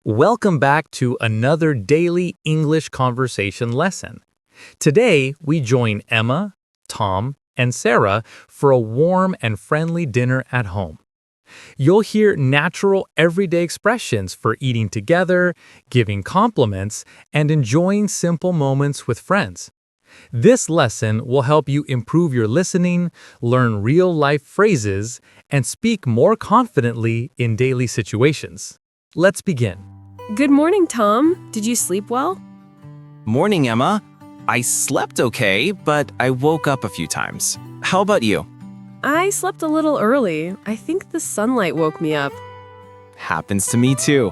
Welcome back to another daily English conversation lesson. Today, we join Emma, Tom, and Sarah for a warm and friendly dinner at home. You'll hear natural, everyday expressions for eating together, giving compliments, and enjoying simple moments with friends. This lesson will help you improve your listening, learn real-life phrases, and speak more confidently in daily situations. Let's begin. Good morning, Tom. Did you sleep well? Morning, Emma. I slept okay, but I woke up a few times. How about you? I slept a little early. I think the sunlight woke me up. Happens to me too.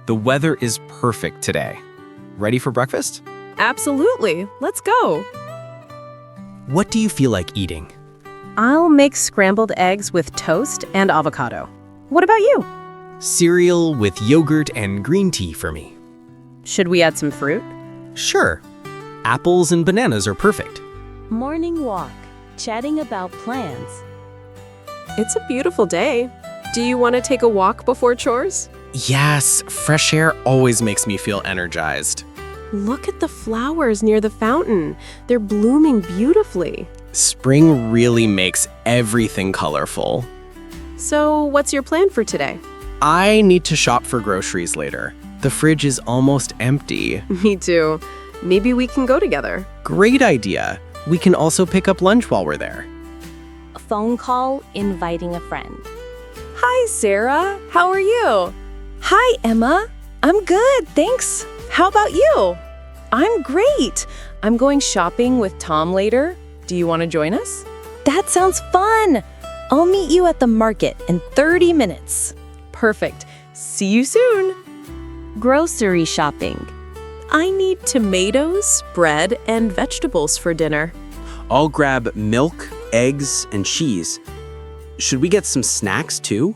The weather is perfect today. Ready for breakfast? Absolutely. Let's go. What do you feel like eating? I'll make scrambled eggs with toast and avocado. What about you? Cereal with yogurt and green tea for me. Should we add some fruit? Sure. Apples and bananas are perfect. Morning walk, chatting about plans. It's a beautiful day. Do you want to take a walk before chores? Yes, fresh air always makes me feel energized. Look at the flowers near the fountain. They're blooming beautifully. Spring really makes everything colorful. So, what's your plan for today? I need to shop for groceries later. The fridge is almost empty. Me too. Maybe we can go together. Great idea. We can also pick up lunch while we're there. A phone call, inviting a friend. Hi, Sarah. How are you? Hi, Emma. I'm good, thanks. How about you? I'm great. I'm going shopping with Tom later. Do you want to join us? That sounds fun. I'll meet you at the market in 30 minutes. Perfect. See you soon. Grocery shopping. I need tomatoes, bread, and vegetables for dinner. I'll grab milk, eggs, and cheese. Should we get some snacks too?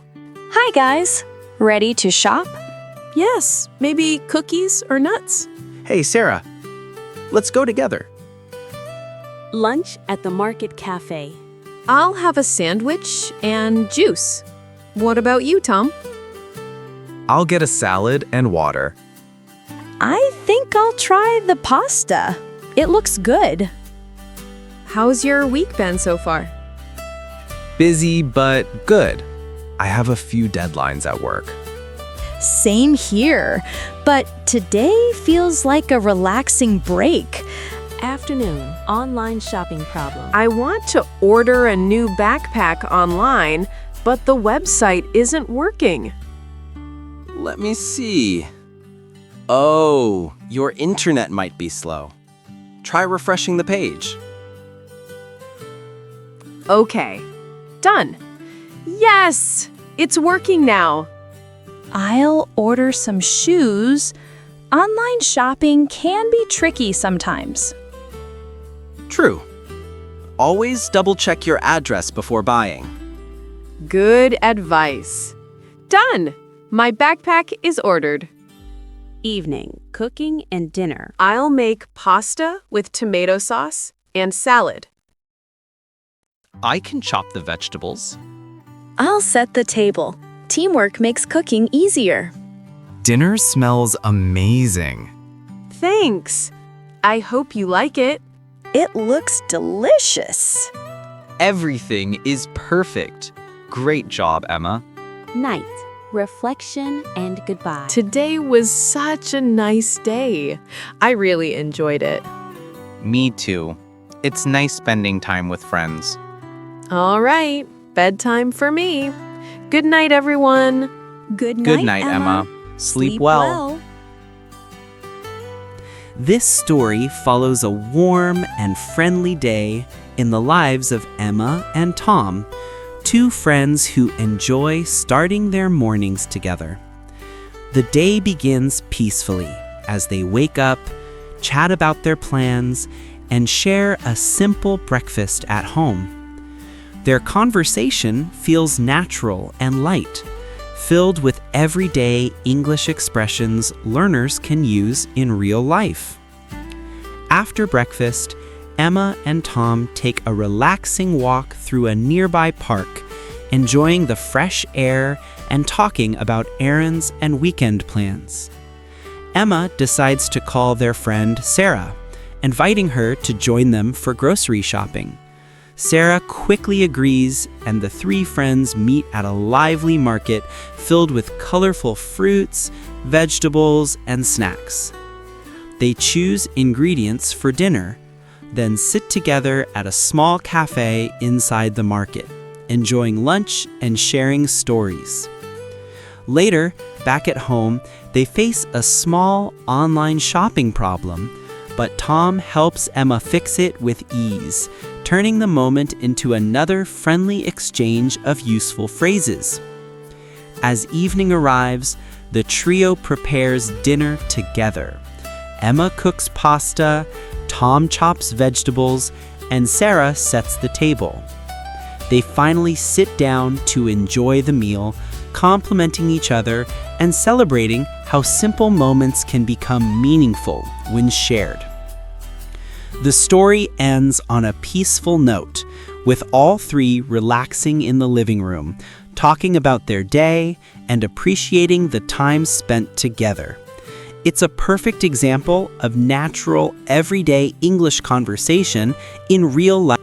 Hi guys, ready to shop? Yes, maybe cookies or nuts. Hey, Sarah, let's go together. Lunch at the market cafe. I'll have a sandwich and juice. What about you, Tom? I'll get a salad and water. I think I'll try the pasta. It looks good. How's your week been so far? Busy, but good. I have a few deadlines at work. Same here, but today feels like a relaxing break. Afternoon, online shopping problem. I want to order a new backpack online, but the website isn't working. Let me see. Oh, your internet might be slow. Try refreshing the page. Okay, done. Yes, it's working now. I'll order some shoes. Online shopping can be tricky sometimes. True. Always double-check your address before buying. Good advice. Done. My backpack is ordered. Evening, cooking and dinner. I'll make pasta with tomato sauce and salad. I can chop the vegetables. I'll set the table. Teamwork makes cooking easier. Dinner smells amazing. Thanks. I hope you like it. It looks delicious. Everything is perfect. Great job, Emma. Night, reflection and goodbye. Today was such a nice day. I really enjoyed it. Me too. It's nice spending time with friends. All right, bedtime for me. Good night, everyone. Good night, Good night, Emma. Sleep well. This story follows a warm and friendly day in the lives of Emma and Tom, two friends who enjoy starting their mornings together. The day begins peacefully as they wake up, chat about their plans, and share a simple breakfast at home. Their conversation feels natural and light, filled with everyday English expressions learners can use in real life. After breakfast, Emma and Tom take a relaxing walk through a nearby park, enjoying the fresh air and talking about errands and weekend plans. Emma decides to call their friend Sarah, inviting her to join them for grocery shopping. Sarah quickly agrees, and the three friends meet at a lively market filled with colorful fruits, vegetables, and snacks. They choose ingredients for dinner, then sit together at a small cafe inside the market, enjoying lunch and sharing stories. Later, back at home, they face a small online shopping problem, but Tom helps Emma fix it with ease, turning the moment into another friendly exchange of useful phrases. As evening arrives, the trio prepares dinner together. Emma cooks pasta, Tom chops vegetables, and Sarah sets the table. They finally sit down to enjoy the meal, complimenting each other and celebrating how simple moments can become meaningful when shared. The story ends on a peaceful note, with all three relaxing in the living room, talking about their day and appreciating the time spent together. It's a perfect example of natural, everyday English conversation in real life.